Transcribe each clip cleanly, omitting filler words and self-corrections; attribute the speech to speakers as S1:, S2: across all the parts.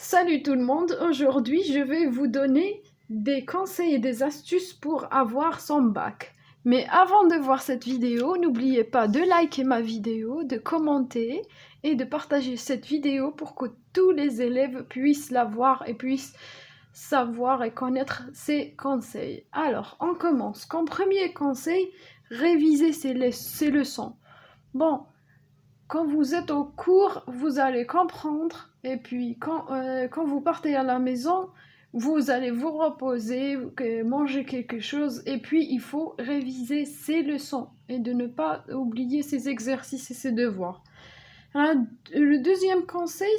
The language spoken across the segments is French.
S1: Salut tout le monde, aujourd'hui je vais vous donner des conseils et des astuces pour avoir son bac. Mais avant de voir cette vidéo, n'oubliez pas de liker ma vidéo, de commenter et de partager cette vidéo pour que tous les élèves puissent la voir et puissent savoir et connaître ces conseils. Alors, on commence. Comme premier conseil, réviser ses leçons. Bon, quand vous êtes au cours, vous allez comprendre, et puis quand vous partez à la maison, vous allez vous reposer, manger quelque chose, et puis il faut réviser ses leçons et de ne pas oublier ses exercices et ses devoirs. Le deuxième conseil,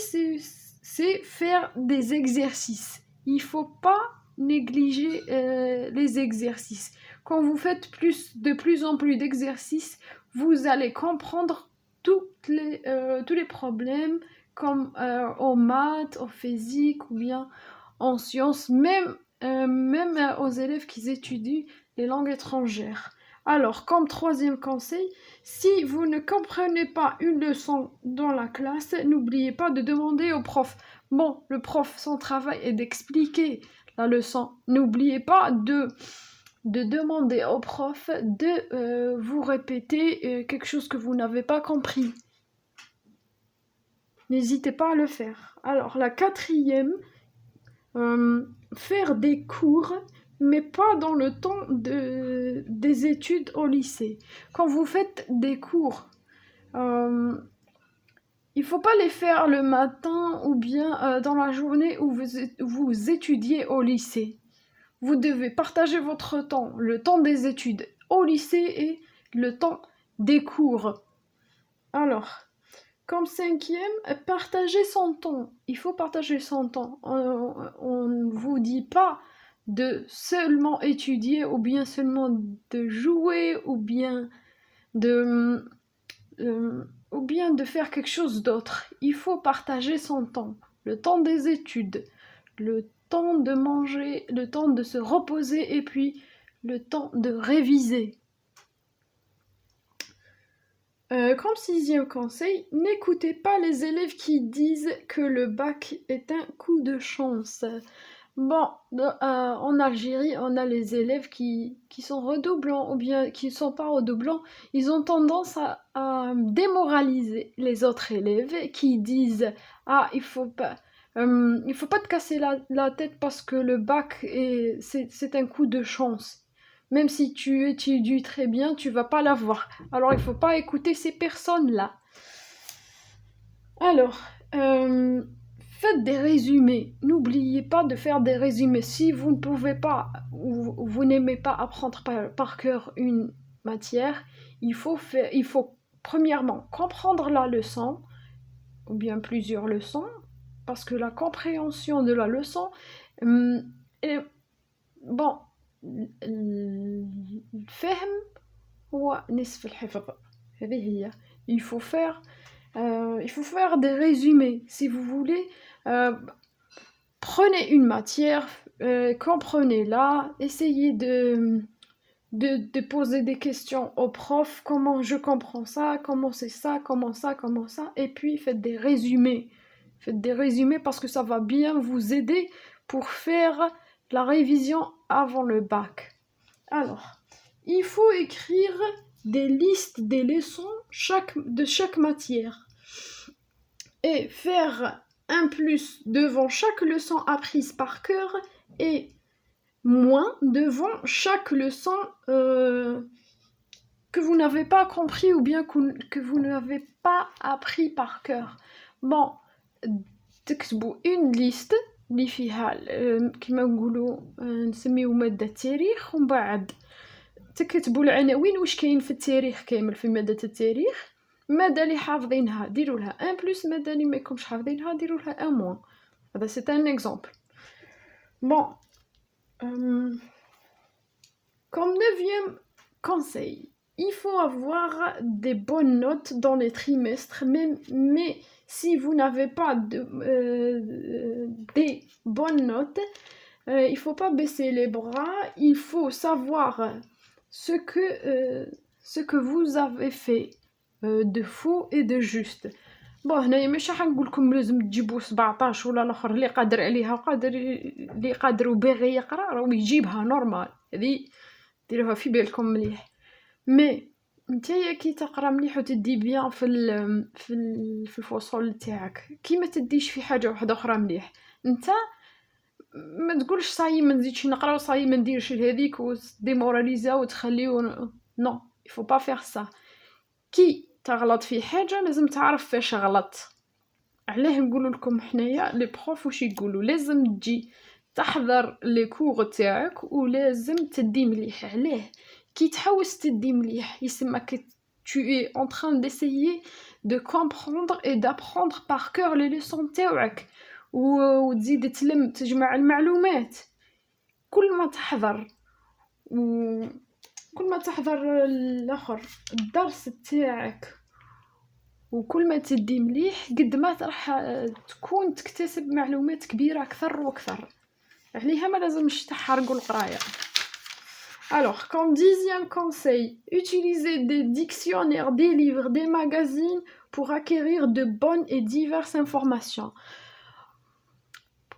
S1: c'est faire des exercices. Il ne faut pas négliger les exercices. Quand vous faites de plus en plus d'exercices, vous allez comprendre tous les problèmes, comme en maths, en physique ou bien en sciences, même aux élèves qui étudient les langues étrangères. Alors, comme troisième conseil, si vous ne comprenez pas une leçon dans la classe, n'oubliez pas de demander au prof. Bon, le prof, son travail est d'expliquer la leçon. N'oubliez pas de demander au prof de vous répéter quelque chose que vous n'avez pas compris. N'hésitez pas à le faire. Alors, la quatrième, faire des cours, mais pas dans le temps des études au lycée. Quand vous faites des cours, il ne faut pas les faire le matin ou bien dans la journée où vous étudiez au lycée. Vous devez partager votre temps, le temps des études au lycée et le temps des cours. Alors, comme cinquième, partager son temps. Il faut partager son temps. On ne vous dit pas de seulement étudier ou bien seulement de jouer ou bien de faire quelque chose d'autre. Il faut partager son temps. Le temps des études, le temps de manger, le temps de se reposer et puis le temps de réviser. Comme sixième conseil, n'écoutez pas les élèves qui disent que le bac est un coup de chance. Bon, en Algérie, on a les élèves qui sont redoublants ou bien qui ne sont pas redoublants. Ils ont tendance à démoraliser les autres élèves qui disent « Ah, il faut pas te casser la tête parce que le bac, c'est un coup de chance. » Même si tu étudies très bien, tu vas pas l'avoir. Alors, il faut pas écouter ces personnes-là. Alors, faites des résumés. N'oubliez pas de faire des résumés. Si vous ne pouvez pas ou vous n'aimez pas apprendre par cœur une matière, il faut premièrement comprendre la leçon, ou bien plusieurs leçons, parce que la compréhension de la leçon est bon. الفهم هو نصف الحفظ. هذه هي. Il faut faire des résumés. Si vous voulez, prenez une matière, comprenez-la, essayez de poser des questions au prof. Comment je comprends ça? Comment c'est ça? Comment ça? Comment ça? Et puis faites des résumés. Faites des résumés parce que ça va bien vous aider pour faire la révision avant le bac. Alors, il faut écrire des listes des leçons de chaque matière et faire un plus devant chaque leçon apprise par cœur et moins devant chaque leçon que vous n'avez pas compris ou bien que vous n'avez pas appris par cœur. Bon, تكتبوا une liste اللي فيها كما نقولوا نسميو مادة التاريخ، ومن بعد تكتبوا العناوين واش كاين في التاريخ كامل في مادة التاريخ. مادة اللي حافظينها ديروا لها ان بلس، مادة اللي ماكمش حافظينها ديروا لها ان موان. هذا سي ان اكزامبل. Bon, comme neuvième conseil, il faut avoir des bonnes notes dans les trimestres, mais si vous n'avez pas des bonnes notes, il ne faut pas baisser les bras, il faut savoir ce que vous avez fait de faux et de juste. بون هنايا ماشي حنقول لكم لازم تجيبوا 17 ولا الاخر اللي قادر عليها وقادر اللي قادر وباغي يقرا راه يجيبها نورمال، هذه ديروها في بالكم مليح. مي نتايا كي تقرا مليح وتدي بيان في الفصول تاعك كي ما تديش في حاجه واحده اخرى مليح، نتا ما تقولش صاي ما نزيدش نقرا وصاي ما نديرش لهذيك وديموراليزا وتخليو نو يفو با فيغ سا. كي تغلط في حاجه لازم تعرف فاش غلط. علاه نقول لكم حنايا لي بروف واش يقولوا لازم تجي تحضر لي كور تاعك ولازم تدي مليح. علاه كي تحوس تدي مليح يسمى tu es en train d'essayer de comprendre et d'apprendre par cœur les leçons تاعك وتزيد تجمع المعلومات. كل ما تحضر كل ما تحضر الاخر الدرس تاعك وكل ما تدي مليح قد ما راح تكون تكتسب معلومات كبيره اكثر واكثر. عليها ما لازمش تحرقوا القرايه. Alors, comme 10e conseil, utilisez des dictionnaires, des livres, des magazines pour acquérir de bonnes et diverses informations.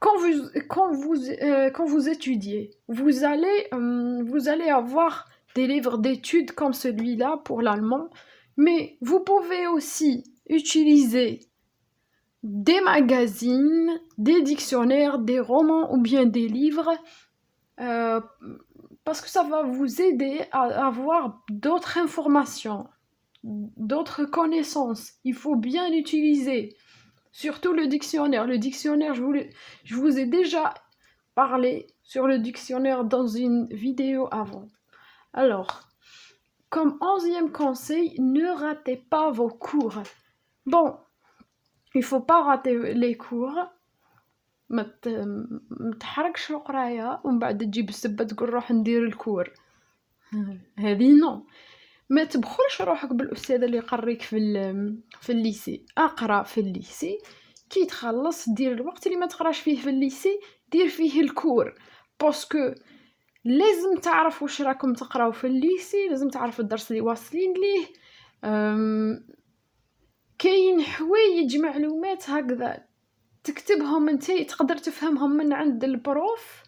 S1: Quand vous étudiez, vous allez avoir des livres d'études comme celui-là pour l'allemand, mais vous pouvez aussi utiliser des magazines, des dictionnaires, des romans ou bien des livres parce que ça va vous aider à avoir d'autres informations, d'autres connaissances. Il faut bien l'utiliser. Surtout le dictionnaire. Le dictionnaire, je vous ai déjà parlé sur le dictionnaire dans une vidéo avant. Alors, comme 11e conseil, ne ratez pas vos cours. Bon, il faut pas rater les cours. ما تحركش القرايه ومن بعد تجيب السبه تقول روح ندير الكور. هذه نو. ما تبخلش روحك بالاستاذ اللي يقريك في الليسي. اقرا في الليسي كي تخلص دير الوقت اللي ما تقراش فيه في الليسي دير فيه الكور باسكو لازم تعرف واش راكم تقراو في الليسي. لازم تعرف الدرس اللي واصلين ليه. كاين حوايج معلومات هكذا تكتبهم انت تقدر تفهمهم من عند البروف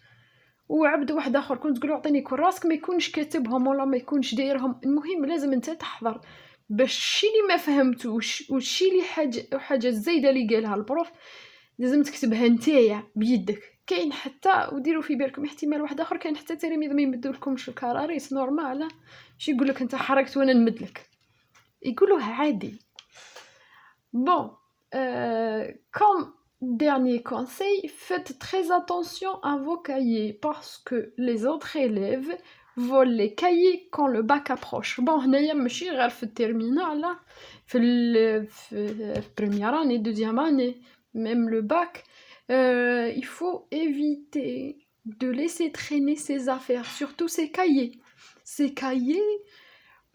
S1: وعبد واحد اخر كنت تقول عطيني كراسك ما يكونش كاتبهم ولا ما يكونش دايرهم. المهم لازم انت تحضر باش الشيء اللي ما فهمتوش والشيء اللي حاجه زايده اللي قالها البروف لازم تكتبها نتايا بيدك. كاين حتى وديروا في بالكم احتمال واحد اخر كاين حتى تلاميذ ما يمدولكمش الكراريس نورمال شي يقول لك انت حركت وانا نمدلك يقولوها عادي. بون comme dernier conseil, faites très attention à vos cahiers parce que les autres élèves volent les cahiers quand le bac approche. Bon, هنايا ماشي غير في الترمينال لا في première année, deuxième année, même le bac, il faut éviter de laisser traîner ses affaires, surtout ses cahiers. Ces cahiers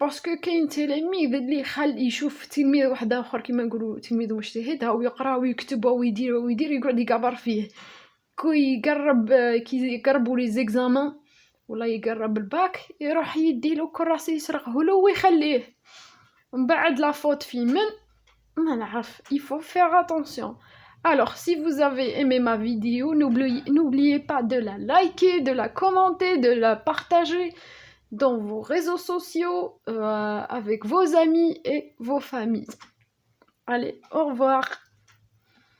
S1: باسكو كاين تلاميذ اللي يشوف تلميذ واحد اخر كيما نقولوا تلميذ مجتهد هاو يقرا ويكتب ويدير يقعد يقبر فيه كي يقربوا لي زيكزامان ولا يقرب الباك يروح يديلو كراسي يسرقه له ويخليه من بعد لا فوت في من ما نعرف. il faut faire attention. Alors si vous avez aimé ma vidéo n'oubliez pas de la liker, de la commenter, de la partager dans vos réseaux sociaux, avec vos amis et vos familles. Allez, au revoir.